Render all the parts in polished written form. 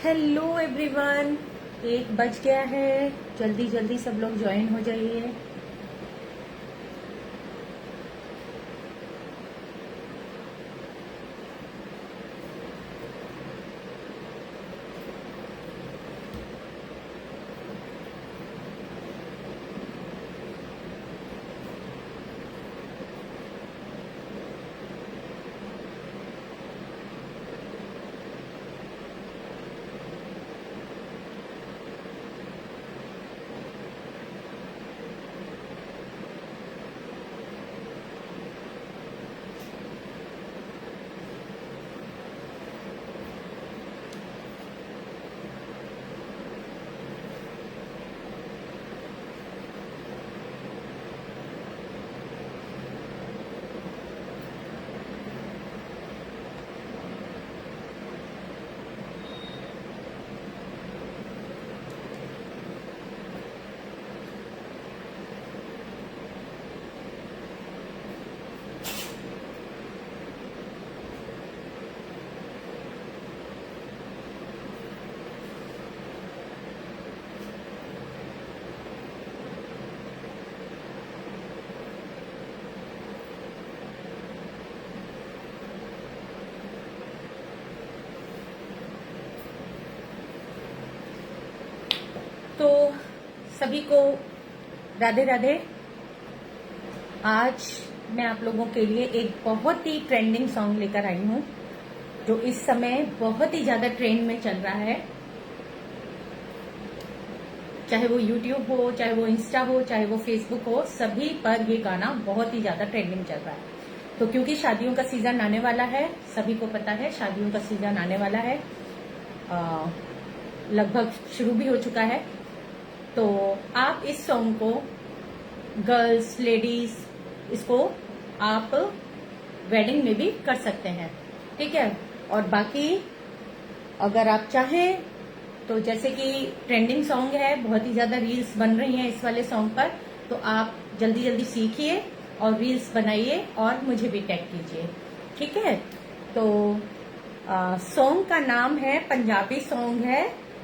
Hello everyone. 1 बज गया है। जल्दी जल्दी सब लोग ज्वाइन हो जाइए। तो सभी को राधे राधे। आज मैं आप लोगों के लिए एक बहुत ही ट्रेंडिंग सॉन्ग लेकर आई हूँ जो इस समय बहुत ही ज्यादा ट्रेंड में चल रहा है। चाहे वो YouTube हो, चाहे वो इंस्टा हो, चाहे वो फेसबुक हो, सभी पर ये गाना बहुत ही ज्यादा ट्रेंडिंग चल रहा है। तो क्योंकि शादियों का सीजन आने वाला है, सभी को पता है शादियों का सीजन आने वाला है, लगभग शुरू भी हो चुका है। तो आप इस सॉन्ग को गर्ल्स, लेडीज, इसको आप वेडिंग में भी कर सकते हैं, ठीक है। और बाकी अगर आप चाहें तो जैसे कि ट्रेंडिंग सॉन्ग है, बहुत ही ज्यादा रील्स बन रही हैं इस वाले सॉन्ग पर, तो आप जल्दी जल्दी सीखिए और रील्स बनाइए और मुझे भी टैग कीजिए, ठीक है। तो सॉन्ग का नाम है, पंजाबी सॉन्ग है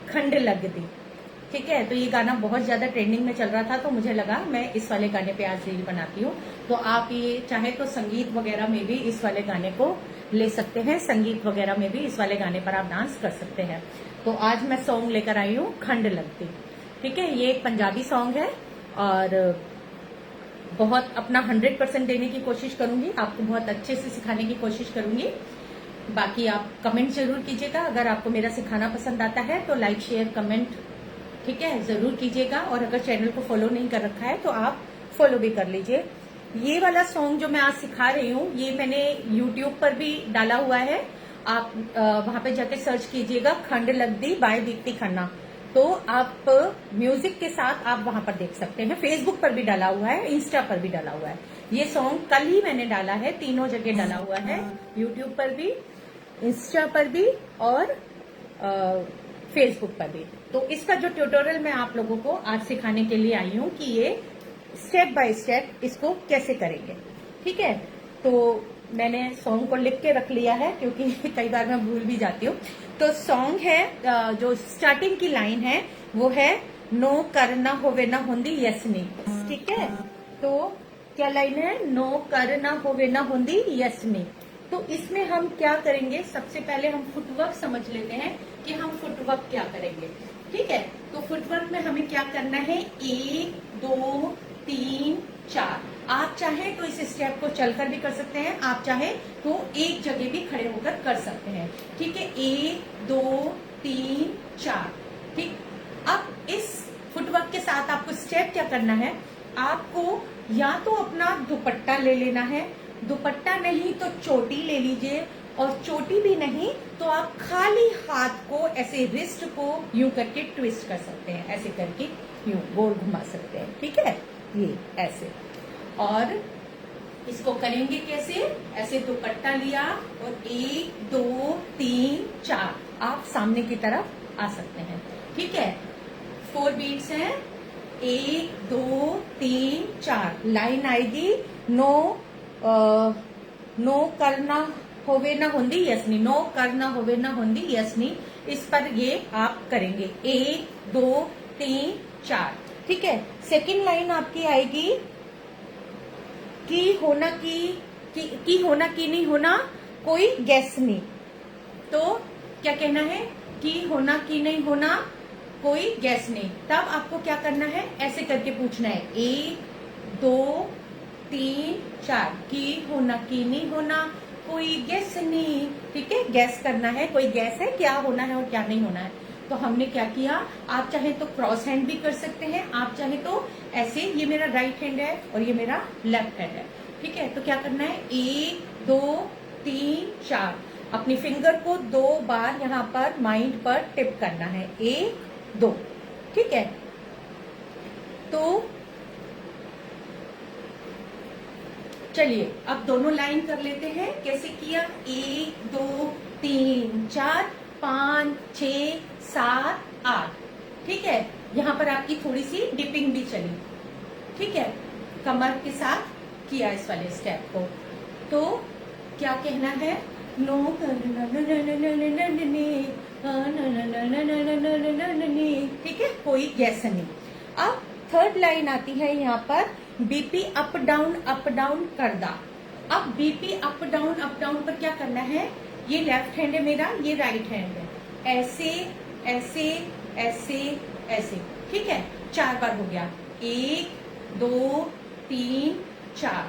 खंड लगदी, ठीक है। तो ये गाना बहुत ज्यादा ट्रेंडिंग में चल रहा था, तो मुझे लगा मैं इस वाले गाने पे आज रील बनाती हूँ। तो आप ये चाहे तो संगीत वगैरह में भी इस वाले गाने को ले सकते हैं, संगीत वगैरह में भी इस वाले गाने पर आप डांस कर सकते हैं। तो आज मैं सॉन्ग लेकर आई हूँ खंड लगदी, ठीक है। ये एक पंजाबी सॉन्ग है और बहुत अपना 100% देने की कोशिश करूंगी, आपको बहुत अच्छे से सिखाने की कोशिश करूंगी। बाकी आप कमेंट जरूर कीजिएगा, अगर आपको मेरा सिखाना पसंद आता है तो लाइक शेयर कमेंट, ठीक है, जरूर कीजिएगा। और अगर चैनल को फॉलो नहीं कर रखा है तो आप फॉलो भी कर लीजिए। ये वाला सॉन्ग जो मैं आज सिखा रही हूँ, ये मैंने YouTube पर भी डाला हुआ है, आप वहां पे जाके सर्च कीजिएगा खंड लगदी बाय दीप्ति खन्ना, तो आप म्यूजिक के साथ आप वहां पर देख सकते हैं। फेसबुक पर भी डाला हुआ है, इंस्टा पर भी डाला हुआ है। ये सॉन्ग कल ही मैंने डाला है, तीनों जगह डाला हुआ है, यूट्यूब पर भी, इंस्टा पर भी और फेसबुक पर भी। तो इसका जो ट्यूटोरियल मैं आप लोगों को आज सिखाने के लिए आई हूँ कि ये स्टेप बाय स्टेप इसको कैसे करेंगे, ठीक है। तो मैंने सॉन्ग को लिख के रख लिया है क्योंकि कई बार मैं भूल भी जाती हूँ। तो सॉन्ग है, जो स्टार्टिंग की लाइन है वो है, नो करना होवे ना होंदी यस नी, ठीक है। तो क्या लाइन है, नो करना होवे ना होंदी यस नी। तो इसमें हम क्या करेंगे, सबसे पहले हम फुटवर्क समझ लेते हैं कि हम फुटवर्क क्या करेंगे, ठीक है। तो फुटवर्क में हमें क्या करना है, 1 2 3 4। आप चाहे तो इस स्टेप को चलकर भी कर सकते हैं, आप चाहे तो एक जगह भी खड़े होकर कर सकते हैं, ठीक है। 1 2 3 4, ठीक। अब इस फुटवर्क के साथ आपको स्टेप क्या करना है, आपको या तो अपना दुपट्टा ले लेना है, दुपट्टा नहीं तो चोटी ले लीजिए, और चोटी भी नहीं तो आप खाली हाथ को ऐसे रिस्ट को यूं करके ट्विस्ट कर सकते हैं, ऐसे करके यूं गोल घुमा सकते हैं, ठीक है, ये ऐसे। और इसको करेंगे कैसे, ऐसे दुपट्टा लिया और 1 2 3 4 आप सामने की तरफ आ सकते हैं, ठीक है। 4 बीट्स हैं, 1 2 3 4, लाइन आएगी, नो करना होवे ना होंदी यस नी, नो करना होवे ना होंदी यस नी, इस पर ये आप करेंगे 1 2 3 4। ठीक है, सेकंड लाइन आपकी आएगी की होना की होना की नहीं होना कोई गैस नहीं। तो क्या कहना है, की होना की नहीं होना कोई गैस नहीं। तब आपको क्या करना है, ऐसे करके पूछना है 1 2 3 4 की होना की नहीं होना कोई गैस नहीं। ठीक है, गैस करना है, कोई गैस है क्या होना है और क्या नहीं होना है। तो हमने क्या किया, आप चाहे तो क्रॉस हैंड भी कर सकते हैं, आप चाहे तो ऐसे, ये मेरा राइट हैंड है और ये मेरा लेफ्ट हैंड है। ठीक है, तो क्या करना है 1 2 3 4, अपनी फिंगर को 2 बार यहाँ पर माइंड पर टिप करना है 1 2। ठीक है, तो चलिए अब दोनों लाइन कर लेते हैं। कैसे किया, 1 2 3 4 5 6 7 8। ठीक है, यहाँ पर आपकी थोड़ी सी डिपिंग भी चली। ठीक है, कमर के साथ किया इस वाले स्टेप को। तो क्या कहना है, नो ठीक है, कोई गैस नहीं। अब थर्ड लाइन आती है यहाँ पर, बीपी अप डाउन कर दा। अब बीपी अप डाउन पर क्या करना है, ये लेफ्ट हैंड है मेरा, ये राइट हैंड है, ऐसे ऐसे ऐसे ऐसे। ठीक है, 4 बार हो गया, 1 2 3 4।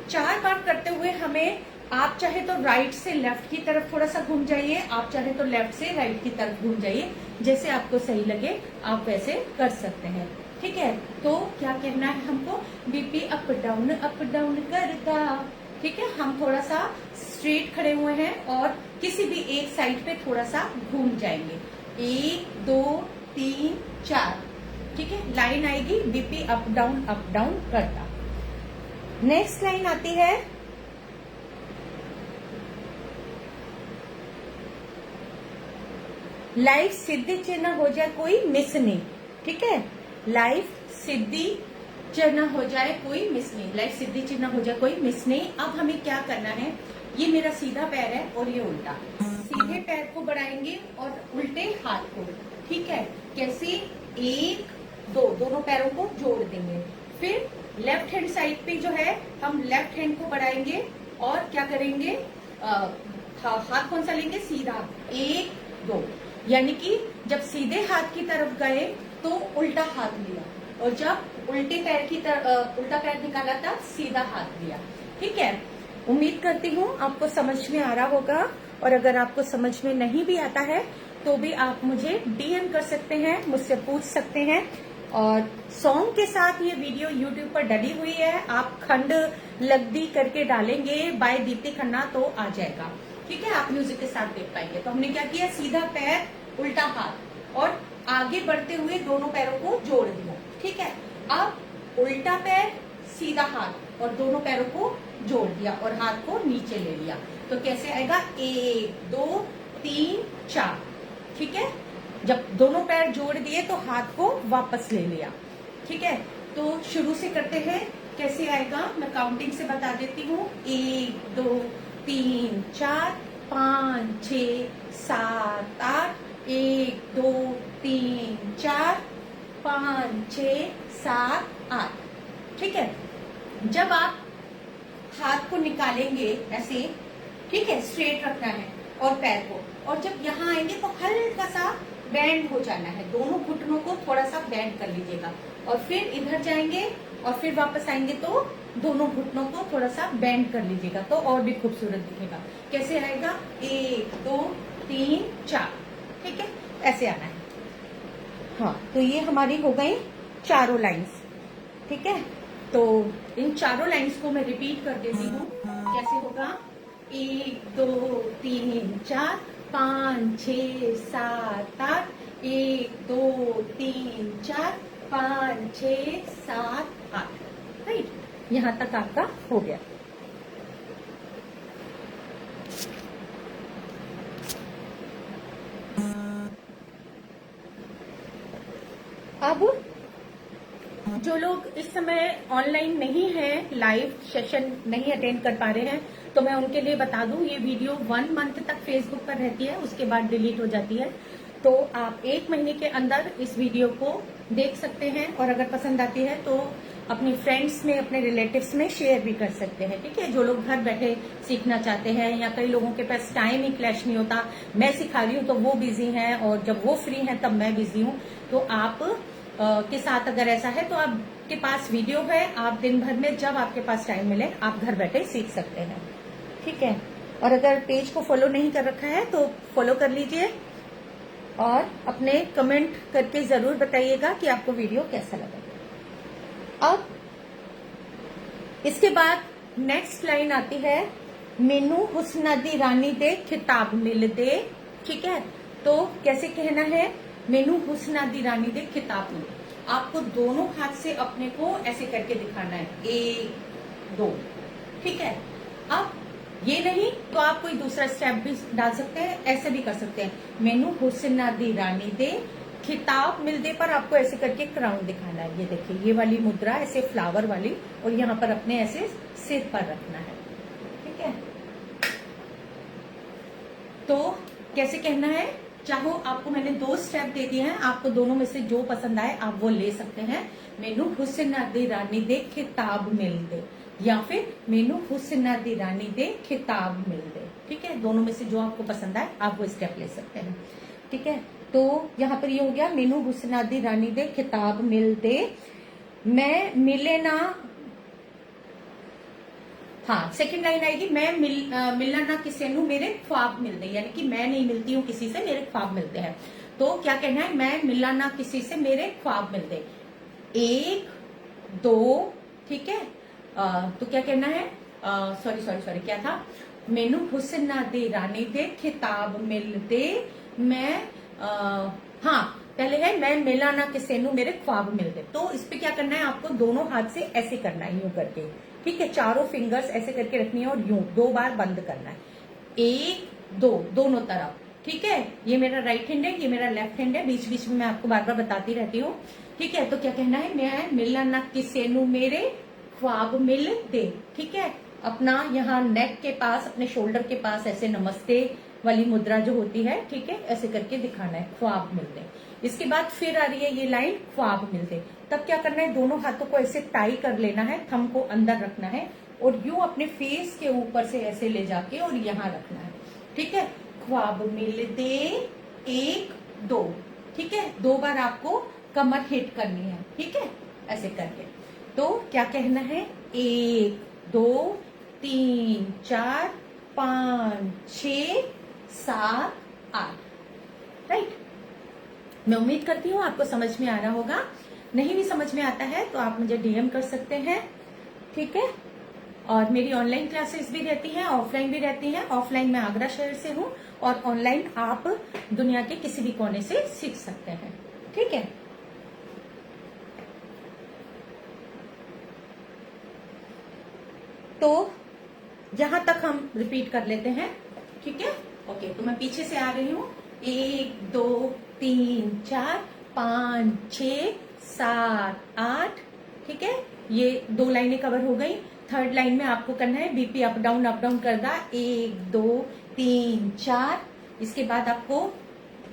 4 बार करते हुए हमें, आप चाहे तो राइट से लेफ्ट की तरफ थोड़ा सा घूम जाइए, आप चाहे तो लेफ्ट से राइट की तरफ घूम जाइए, जैसे आपको सही लगे आप वैसे कर सकते हैं। ठीक है, तो क्या कहना है हमको, बीपी अप डाउन करता। ठीक है, हम थोड़ा सा स्ट्रेट खड़े हुए हैं और किसी भी एक साइड पे थोड़ा सा घूम जाएंगे, 1 2 3 4। ठीक है, लाइन आएगी बीपी अप डाउन करता। नेक्स्ट लाइन आती है, लाइफ सिद्धि चिन्ह हो जाए कोई मिस नहीं। ठीक है, लाइफ सिद्धि चिन्ह हो जाए कोई मिस नहीं, लाइफ सिद्धि चिन्ह हो जाए कोई मिस नहीं। अब हमें क्या करना है, ये मेरा सीधा पैर है और ये उल्टा, सीधे पैर को बढ़ाएंगे और उल्टे हाथ को। ठीक है, कैसे, 1 2, दोनों पैरों को जोड़ देंगे। फिर लेफ्ट हैंड साइड पे जो है, हम लेफ्ट हैंड को बढ़ाएंगे और क्या करेंगे, हाथ कौन सा लेंगे, सीधा, 1 2, यानी कि जब सीधे हाथ की तरफ गए तो उल्टा हाथ लिया, और जब उल्टे पैर की तरफ उल्टा पैर निकाला था सीधा हाथ लिया। ठीक है, उम्मीद करती हूँ आपको समझ में आ रहा होगा, और अगर आपको समझ में नहीं भी आता है तो भी आप मुझे डीएम कर सकते हैं, मुझसे पूछ सकते हैं। और सॉन्ग के साथ ये वीडियो यूट्यूब पर डली हुई है, आप खंड लग्दी करके डालेंगे बाय दीप्ति खन्ना तो आ जाएगा। ठीक है, आप म्यूजिक के साथ देख पाएंगे। तो हमने क्या किया, सीधा पैर उल्टा हाथ और आगे बढ़ते हुए दोनों पैरों को जोड़ दिया। ठीक है, अब उल्टा पैर सीधा हाथ और दोनों पैरों को जोड़ दिया और हाथ को नीचे ले लिया। तो कैसे आएगा, 1 2 3 4। ठीक है, जब दोनों पैर जोड़ दिए तो हाथ को वापस ले लिया। ठीक है, तो शुरू से करते हैं, कैसे आएगा मैं काउंटिंग से बता देती हूँ, 1 2 3 4 5 6 7 8, 1 2 3 4 5 6 7 8। ठीक है, जब आप हाथ को निकालेंगे ऐसे, ठीक है, स्ट्रेट रखना है और पैर को, और जब यहाँ आएंगे तो हल्का सा बैंड हो जाना है, दोनों घुटनों को थोड़ा सा बैंड कर लीजिएगा, और फिर इधर जाएंगे और फिर वापस आएंगे तो दोनों घुटनों को थोड़ा सा बैंड कर लीजिएगा, तो और भी खूबसूरत दिखेगा। कैसे आएगा, 1 2 3 4। ठीक है, ऐसे आना है। हाँ, तो ये हमारी हो गई चारों लाइंस। ठीक है, तो इन चारों लाइंस को मैं रिपीट कर देती हूँ। कैसे होगा, 1 2 3 4 5 6 7 8, 1 2 3 4 5 6 7 8। राइट, यहाँ तक आपका हो गया। अब जो लोग इस समय ऑनलाइन नहीं हैं, लाइव सेशन नहीं अटेंड कर पा रहे हैं, तो मैं उनके लिए बता दूं, ये वीडियो 1 मंथ तक फेसबुक पर रहती है, उसके बाद डिलीट हो जाती है। तो आप 1 महीने के अंदर इस वीडियो को देख सकते हैं, और अगर पसंद आती है तो अपनी फ्रेंड्स में, अपने रिलेटिव्स में शेयर भी कर सकते हैं। ठीक है, जो लोग घर बैठे सीखना चाहते हैं, या कई लोगों के पास टाइम ही क्लैश नहीं होता, मैं सिखा रही हूँ तो वो बिजी हैं, और जब वो फ्री हैं तब मैं बिजी हूँ, तो आप के साथ अगर ऐसा है तो आपके पास वीडियो है, आप दिन भर में जब आपके पास टाइम मिले आप घर बैठे सीख सकते हैं। ठीक है, और अगर पेज को फॉलो नहीं कर रखा है तो फॉलो कर लीजिए, और अपने कमेंट करके जरूर बताइएगा कि आपको वीडियो कैसा लगा। अब इसके बाद नेक्स्ट लाइन आती है, मेनू हुस्ना दी रानी दे खिताब मिल दे। ठीक है, तो कैसे कहना है, मेनू हुस्ना दी रानी दे खिताब मिल। आपको दोनों हाथ से अपने को ऐसे करके दिखाना है, 1 2। ठीक है, अब ये नहीं तो आप कोई दूसरा स्टेप भी डाल सकते हैं, ऐसे भी कर सकते हैं, मेनू हुस्ना दी रानी दे खिताब मिल दे, पर आपको ऐसे करके क्राउन दिखाना है। ये देखिए, ये वाली मुद्रा ऐसे फ्लावर वाली, और यहाँ पर अपने ऐसे सिर पर रखना है। ठीक है, तो कैसे कहना है, चाहो आपको मैंने 2 स्टेप दे दिए हैं, आपको दोनों में से जो पसंद आए आप वो ले सकते हैं। मेनू हुस्ना दी रानी दे खिताब मिल दे, या फिर मेनू हुस्ना दी रानी दे खिताब मिल दे। ठीक है, दोनों में से जो आपको पसंद आए आप वो स्टेप ले सकते हैं। ठीक है, तो यहाँ पर ये हो गया, मेनू हुस्ना दी रानी दे खिताब मिल दे, मैं मिले ना। हाँ, सेकंड लाइन आएगी, मैं मिलना ना किसी नू मेरे ख्वाब मिलते, यानी कि मैं नहीं मिलती हूँ किसी से, मेरे ख्वाब मिलते हैं। तो क्या कहना है, मैं मिलना ना किसी से, मेरे ख्वाब मिलते। 1 2। ठीक है, तो क्या कहना है, सॉरी क्या था, मेनू हुस्ना दे रानी दे खिताब मिल दे, मैं हाँ पहले है, मैं मिला ना किसी नू मेरे ख्वाब मिलते। तो इस पे क्या करना है, आपको दोनों हाथ से ऐसे करना है, यूं करके। ठीक है, चारों फिंगर्स ऐसे करके रखनी है, और यूं 2 बार बंद करना है, 1 2 दोनों तरफ। ठीक है, ये मेरा राइट हैंड है, ये मेरा लेफ्ट हैंड है, बीच बीच में मैं आपको बार बार बताती रहती हूँ। ठीक है, तो क्या कहना है, मैं मिलना ना किसी नू मेरे ख्वाब मिल दे। ठीक है, अपना यहाँ नेक के पास, अपने शोल्डर के पास ऐसे नमस्ते वाली मुद्रा जो होती है, ठीक है, ऐसे करके दिखाना है, ख्वाब मिलते। इसके बाद फिर आ रही है ये लाइन, ख्वाब मिलते। तब क्या करना है, दोनों हाथों को ऐसे टाई कर लेना है, थंब को अंदर रखना है, और यूं अपने फेस के ऊपर से ऐसे ले जाके और यहाँ रखना है। ठीक है, ख्वाब मिलते 1 2। ठीक है, 2 बार आपको कमर हिट करनी है। ठीक है, ऐसे करके। तो क्या कहना है, 1 2 3 4 5 6 7 8। राइट, मैं उम्मीद करती हूँ आपको समझ में आ रहा होगा। नहीं भी समझ में आता है तो आप मुझे डीएम कर सकते हैं। ठीक है, और मेरी ऑनलाइन क्लासेस भी रहती हैं, ऑफलाइन भी रहती हैं। ऑफलाइन मैं आगरा शहर से हूँ, और ऑनलाइन आप दुनिया के किसी भी कोने से सीख सकते हैं। ठीक है, तो यहां तक हम रिपीट कर लेते हैं। ठीक है, ओके, तो मैं पीछे से आ रही हूँ, 1 2 3 4 5 6 7 8। ठीक है, ये 2 लाइनें कवर हो गई। थर्ड लाइन में आपको करना है बीपी अप डाउन कर दा, 1 2 3 4। इसके बाद आपको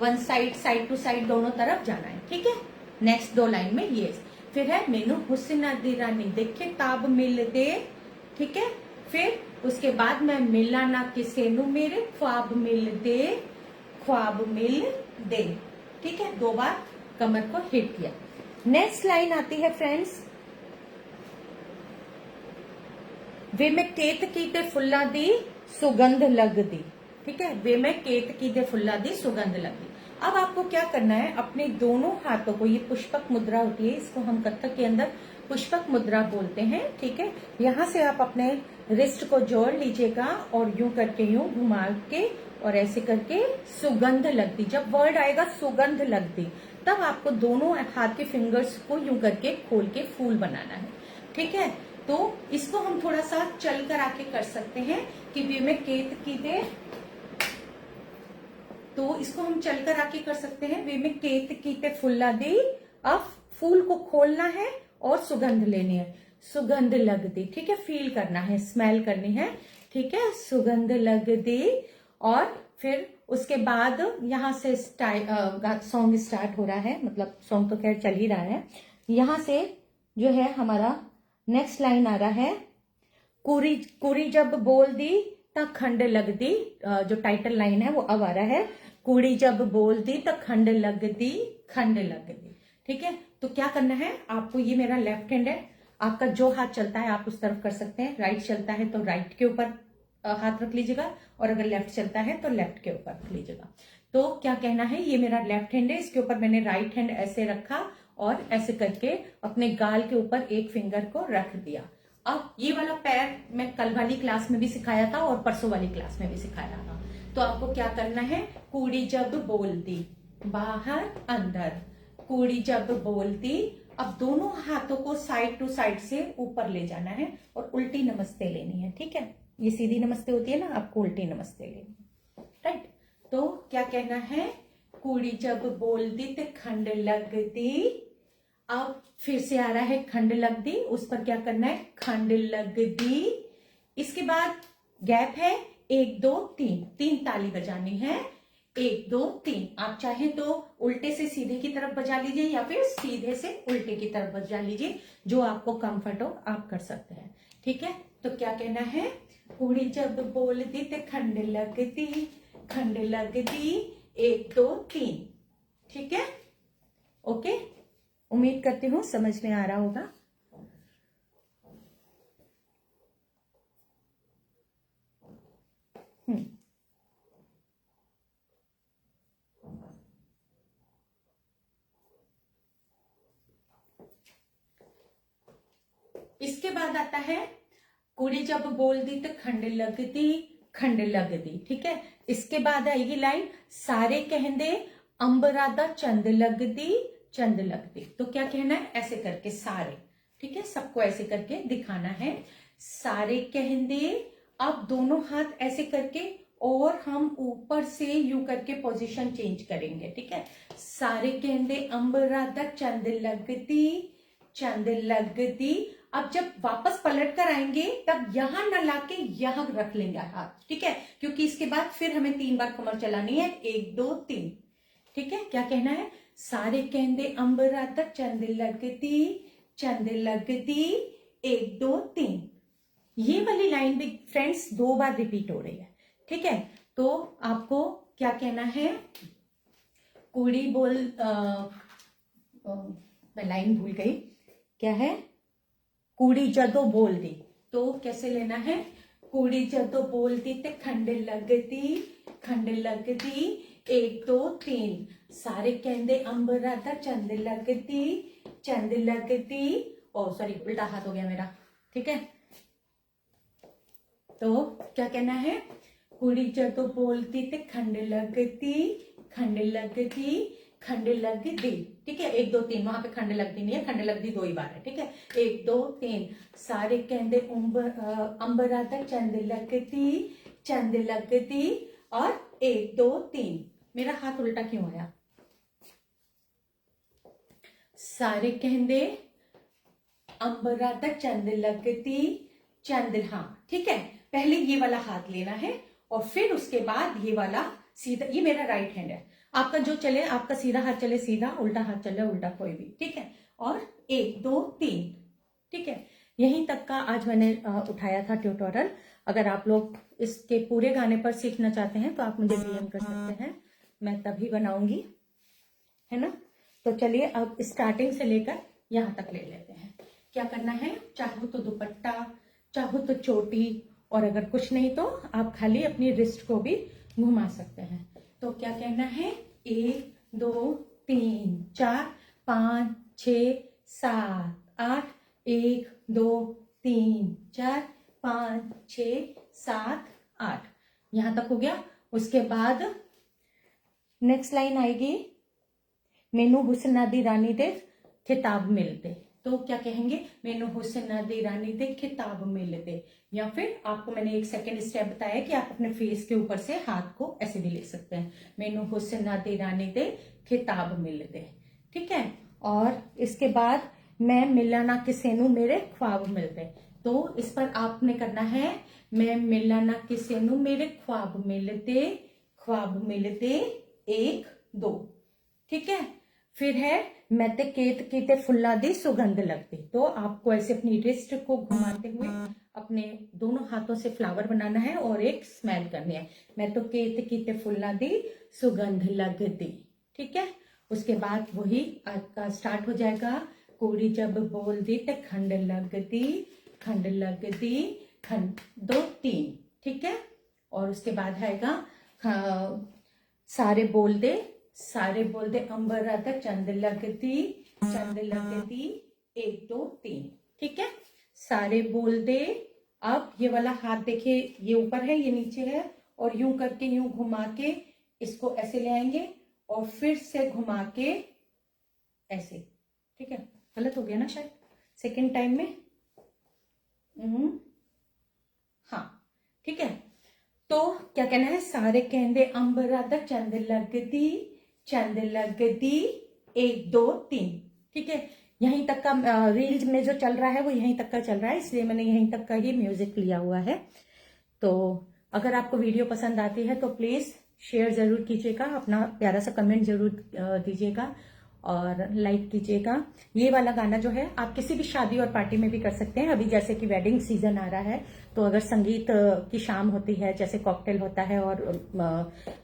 वन साइड टू साइड दोनों तरफ जाना है। ठीक है, नेक्स्ट 2 लाइन में ये फिर है, मेनू हुस्ना दी रानी दे खिताब मिल दे। ठीक है, फिर उसके बाद मैं मिला ना किसे नू मेरे ख्वाब मिल दे, ख्वाब मिल दे। ठीक है, 2 बार कमर को हिट किया। नेक्स्ट लाइन आती है फ्रेंड्स, वे मैं केतकी दे फुल्ला दी सुगंध लग दी। ठीक है, वे मैं केतकी दे फुल्ला दी सुगंध लग दी। अब आपको क्या करना है, अपने दोनों हाथों को, ये पुष्पक मुद्रा होती है, इसको हम कथक के अंदर पुष्पक मुद्रा बोलते हैं। ठीक है, यहाँ से आप अपने रिस्ट को जोड़ लीजिएगा, और यूं करके यूं घुमा के और ऐसे करके सुगंध लगती, जब वर्ड आएगा सुगंध लगती, तब आपको दोनों हाथ के फिंगर्स को यूं करके खोल के फूल बनाना है। ठीक है, तो इसको हम थोड़ा सा चल कर आके कर सकते हैं कि वे में केत की दे, तो इसको हम चलकर आके कर सकते हैं, वे में केत की ते फुल्ला दी। अब फूल को खोलना है और सुगंध लेनी है, सुगंध लग दी। ठीक है, फील करना है, स्मेल करनी है ठीक है, सुगंध लगदी। और फिर उसके बाद यहाँ से सॉन्ग स्टार्ट हो रहा है, मतलब सॉन्ग तो खैर चल ही रहा है। यहाँ से जो है हमारा नेक्स्ट लाइन आ रहा है, कुरी कुरी जब बोल दी तब खंड लगदी। जो टाइटल लाइन है वो अब आ रहा है, कुड़ी जब बोल दी तब खंड लगदी, खंड लगदी। ठीक है, तो क्या करना है आपको, ये मेरा लेफ्ट हैंड है, आपका जो हाथ चलता है आप उस तरफ कर सकते हैं। राइट चलता है तो राइट के ऊपर हाथ रख लीजिएगा, और अगर लेफ्ट चलता है तो लेफ्ट के ऊपर रख लीजिएगा। तो क्या कहना है, ये मेरा लेफ्ट हैंड है, इसके ऊपर मैंने राइट हैंड ऐसे रखा और ऐसे करके अपने गाल के ऊपर एक फिंगर को रख दिया। अब ये वाला पैर मैं कल वाली क्लास में भी सिखाया था और परसों वाली क्लास में भी सिखाया था। तो आपको क्या करना है, कुड़ी जब बोलती, बाहर अंदर, कुड़ी जब बोलती। अब दोनों हाथों को साइड टू साइड से ऊपर ले जाना है और उल्टी नमस्ते लेनी है। ठीक है, ये सीधी नमस्ते होती है ना, आपको उल्टी नमस्ते लेनी है। राइट, तो क्या कहना है, कुड़ी जब बोलती तो खंड लगती। अब फिर से आ रहा है खंड लगदी, उस पर क्या करना है, खंड लगदी। इसके बाद गैप है 1 2 3, 3 ताली बजानी है, 1 2 3। आप चाहे तो उल्टे से सीधे की तरफ बजा लीजिए या फिर सीधे से उल्टे की तरफ बजा लीजिए, जो आपको कंफर्ट हो आप कर सकते हैं। ठीक है, तो क्या कहना है, कुड़ी जब बोलती ते खंड लगती, खंड लगती, 1 2 3। ठीक है, ओके, उम्मीद करती हूँ समझ में आ रहा होगा। इसके बाद आता है, कुड़ी जब बोल दी तो खंड लगदी, खंड लगदी। ठीक है, इसके बाद आएगी लाइन, सारे कहंदे अंबरा दा चंद लगदी, चंद लगदी। तो क्या कहना है, ऐसे करके सारे, ठीक है, सबको ऐसे करके दिखाना है, सारे कहंदे। अब दोनों हाथ ऐसे करके और हम ऊपर से यू करके पोजीशन चेंज करेंगे। ठीक है, सारे कहंदे अंबरा दा चंद लगदी, चंद लगदी। अब जब वापस पलट कर आएंगे तब यहां न लाके यहां रख लेंगे हाथ। ठीक है, क्योंकि इसके बाद फिर हमें 3 बार कमर चलानी है, 1 2 3। ठीक है, क्या कहना है, सारे कहंदे अंबरा तक चंद लगती, चंद लगती, 1 2 3। ये वाली लाइन भी फ्रेंड्स 2 बार रिपीट हो रही है। ठीक है, तो आपको क्या कहना है, कुड़ी बोल मैं लाइन भूल गई, क्या है, कुड़ी जदो बोल दी। तो कैसे लेना है, कुड़ी जदो बोल दी ते खंड लगती, खंड लगती, 1 2 3। सारे कहंदे अंबरा दा चंद लगती, चंद लगती। ओ सॉरी, उल्टा हाथ हो गया मेरा। ठीक है, तो क्या कहना है, कुड़ी जदो बोलती ते खंड लगती, खंड लगती, खंड लगदी। ठीक है, 1 2 3, वहां पे खंड लगदी नहीं है, खंड लगदी 2 ही बार है। ठीक है, 1 2 3। सारे कहंदे अंबरा दा चंद लगती, चंद लगती, और 1 2 3। मेरा हाथ उल्टा क्यों आया, सारे कहंदे अंबरा दा चंद लगती, चंद। हाँ ठीक है, पहले ये वाला हाथ लेना है और फिर उसके बाद ये वाला सीधा, ये मेरा राइट हैंड है, आपका जो चले, आपका सीधा हाथ चले सीधा, उल्टा हाथ चले उल्टा, कोई भी। ठीक है, और 1 2 3। ठीक है, यहीं तक का आज मैंने उठाया था ट्यूटोरियल। अगर आप लोग इसके पूरे गाने पर सीखना चाहते हैं तो आप मुझे डीएम कर सकते हैं, मैं तभी बनाऊंगी, है ना। तो चलिए अब स्टार्टिंग से लेकर यहाँ तक ले लेते हैं। क्या करना है, चाहो तो दुपट्टा, चाहो तो चोटी, और अगर कुछ नहीं तो आप खाली अपनी रिस्ट को भी घुमा सकते हैं। तो क्या कहना है, 1 2 3 4 5 6 7 8, 1 2 3 4 5 6 7 8, यहां तक हो गया। उसके बाद नेक्स्ट लाइन आएगी, मैनू हुस्ना दी रानी दे खिताब मिलते। तो क्या कहेंगे, मैनू हुस्ना दी रानी दे खिताब मिलते। या फिर आपको मैंने एक सेकेंड स्टेप बताया कि आप अपने फेस के ऊपर से हाथ को ऐसे भी ले सकते हैं, मैनू हुस्ना दी रानी दे खिताब मिलते। ठीक है, और इसके बाद मैं मिला ना किसे नू मेरे ख्वाब मिलते। तो इस पर आपने करना है, मैं मिला ना किसे नू मेरे ख्वाब मिलते एक दो। ठीक है। फिर है मैं ते केत कीते फुल्ला दी सुगंध लगती। तो आपको ऐसे अपनी रिस्ट को घुमाते हुए अपने दोनों हाथों से फ्लावर बनाना है और एक स्मेल करनी है, मैं तो केत कीते फुल्ला दी सुगंध लगती। ठीक है। उसके बाद वही आपका स्टार्ट हो जाएगा, कुड़ी जब बोल दी तो खंड लगती खंड दो तीन। ठीक है। और उसके बाद आएगा सारे बोल दे अंबर राधा चंद लगती एक दो तीन। ठीक है। सारे बोल दे। अब ये वाला हाथ देखिए, ये ऊपर है, ये नीचे है, और यूं करके यूं घुमा के इसको ऐसे ले आएंगे और फिर से घुमा के ऐसे। ठीक है। गलत हो गया ना शायद सेकेंड टाइम में। हाँ। ठीक है। तो क्या कहना है, सारे कहते अंबरा दा चंद लगती एक दो तीन। ठीक है। यहीं तक का रील्स में जो चल रहा है वो यहीं तक का चल रहा है, इसलिए मैंने यहीं तक का ही म्यूजिक लिया हुआ है। तो अगर आपको वीडियो पसंद आती है तो प्लीज शेयर जरूर कीजिएगा, अपना प्यारा सा कमेंट जरूर दीजिएगा और लाइक कीजिएगा। ये वाला गाना जो है आप किसी भी शादी और पार्टी में भी कर सकते हैं। अभी जैसे कि वेडिंग सीजन आ रहा है, तो अगर संगीत की शाम होती है, जैसे कॉकटेल होता है और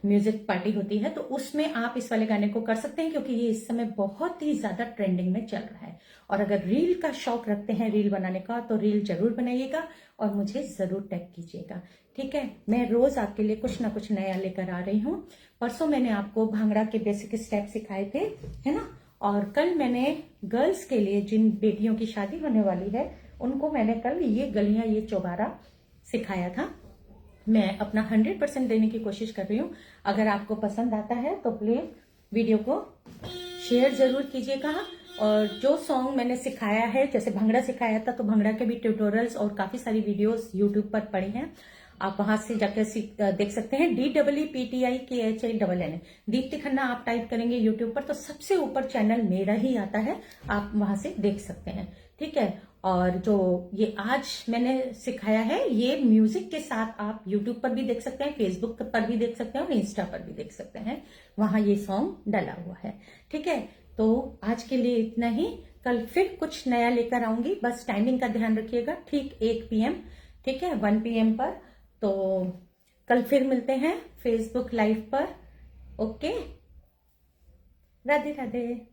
म्यूजिक पार्टी होती है, तो उसमें आप इस वाले गाने को कर सकते हैं, क्योंकि ये इस समय बहुत ही ज्यादा ट्रेंडिंग में चल रहा है। और अगर रील का शौक रखते हैं, रील बनाने का, तो रील जरूर बनाइएगा और मुझे जरूर टैग कीजिएगा। ठीक है। मैं रोज आपके लिए कुछ ना कुछ नया लेकर आ रही हूँ। परसों मैंने आपको भांगड़ा के बेसिक स्टेप सिखाए थे, है ना। और कल मैंने गर्ल्स के लिए, जिन बेटियों की शादी होने वाली है, उनको मैंने कल ये गलियां ये चौबारा सिखाया था। मैं अपना 100% देने की कोशिश कर रही हूँ। अगर आपको पसंद आता है तो प्लीज वीडियो को शेयर जरूर कीजिएगा। और जो सॉन्ग मैंने सिखाया है, जैसे भंगड़ा सिखाया था, तो भंगड़ा के भी ट्यूटोरियल्स और काफी सारी वीडियोस यूट्यूब पर पड़ी हैं, आप वहां से जाकर देख सकते हैं। DEEPTIKHINN दीप्ति खन्ना आप टाइप करेंगे यूट्यूब पर तो सबसे ऊपर चैनल मेरा ही आता है, आप वहां से देख सकते हैं। ठीक है। और जो ये आज मैंने सिखाया है, ये म्यूजिक के साथ आप यूट्यूब पर भी देख सकते हैं, फेसबुक पर भी देख सकते हैं और इंस्टा पर भी देख सकते हैं, वहां ये सॉन्ग डला हुआ है। ठीक है। तो आज के लिए इतना ही, कल फिर कुछ नया लेकर आऊंगी। बस टाइमिंग का ध्यान रखिएगा, ठीक 1 PM, ठीक है, 1 PM पर। तो कल फिर मिलते हैं फेसबुक लाइव पर। ओके। राधे राधे।